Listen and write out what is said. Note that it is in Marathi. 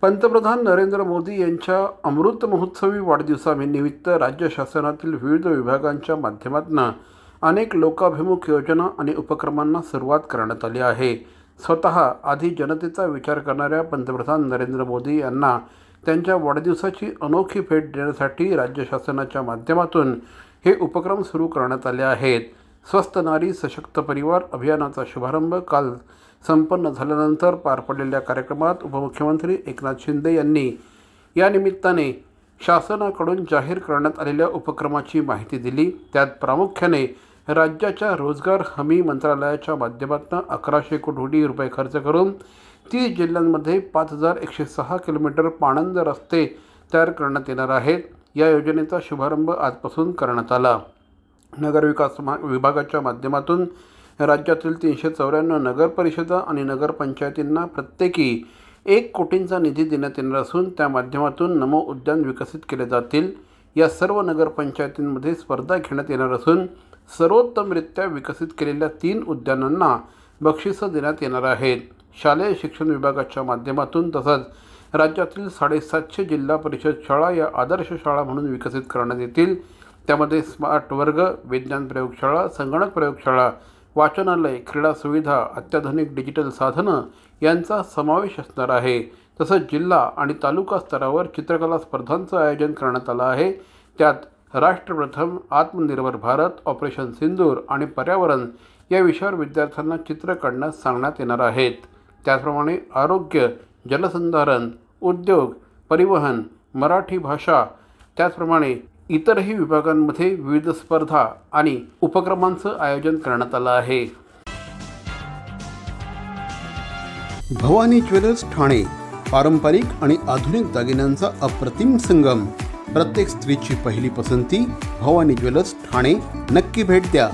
पंतप्रधान नरेंद्र मोदी यांच्या अमृत महोत्सवी वाढदिवसानिमित्त राज्य शासनातील विविध विभागांच्या माध्यमातून अनेक लोकाभिमुख योजना आणि उपक्रमांना सुरुवात करण्यात आली आहे। स्वतः आधी जनतेचा विचार करणाऱ्या पंतप्रधान नरेंद्र मोदी यांना त्यांच्या वाढदिवसाची अनोखी भेट देण्यासाठी राज्य शासनाच्या माध्यमातून हे उपक्रम सुरू करण्यात आले आहेत। स्वस्थ नारी सशक्त परिवार अभियानाचा शुभारंभ काल संपन्न झाल्यानंतर पार पडलेल्या कार्यक्रमात उपमुख्यमंत्री एकनाथ शिंदे यांनी या निमित्ताने शासनाकडून जाहीर करण्यात आलेल्या उपक्रमाची माहिती दिली। त्यात प्रामुख्याने राज्याच्या रोजगार हमी मंत्रालयाच्या माध्यमातून 1100 कोटी रुपये खर्च करून 30 जिल्ह्यांमध्ये 5106 किलोमीटर पाणंद रस्ते तयार करण्यात येणार आहेत। या योजनेचा शुभारंभ आजपासून करण्यात आला। नगरविकास विभागाच्या माध्यमातून राज्यातील 394 नगर परिषदा आणि नगरपंचायतींना प्रत्येकी 1 कोटींचा निधी देण्यात येणार असून त्या माध्यमातून नमो उद्यान विकसित केले जातील। या सर्व नगरपंचायतींमध्ये स्पर्धा घेण्यात येणार असून सर्वोत्तमरित्या विकसित केलेल्या 3 उद्यानांना बक्षिसं देण्यात येणार आहेत। शालेय शिक्षण विभागाच्या माध्यमातून तसंच राज्यातील 750 जिल्हा परिषद शाळा या आदर्श शाळा म्हणून विकसित करण्यात येतील। त्यामध्ये स्मार्ट वर्ग, विज्ञान प्रयोगशाळा, संगणक प्रयोगशाळा, वाचनालय, क्रीडा सुविधा, अत्याधुनिक डिजिटल साधनं यांचा समावेश असणार आहे। तसंच जिल्हा आणि तालुका स्तरावर चित्रकला स्पर्धांचं आयोजन करण्यात आलं आहे। त्यात राष्ट्रप्रथम, आत्मनिर्भर भारत, ऑपरेशन सिंदूर आणि पर्यावरण या विषयावर विद्यार्थ्यांना चित्र काढण्यास सांगण्यात येणार आहेत। त्याचप्रमाणे आरोग्य, जलसंधारण, उद्योग, परिवहन, मराठी भाषा त्याचप्रमाणे इतरही विभागांमध्ये विविध स्पर्धा आणि उपक्रमांचं आयोजन करण्यात आलं आहे। भवानी ज्वेलर्स ठाणे, पारंपरिक आणि आधुनिक दागिन्यांचा अप्रतिम संगम। प्रत्येक स्त्रीची पहिली पसंती भवानी ज्वेलर्स ठाणे। नक्की भेट द्या।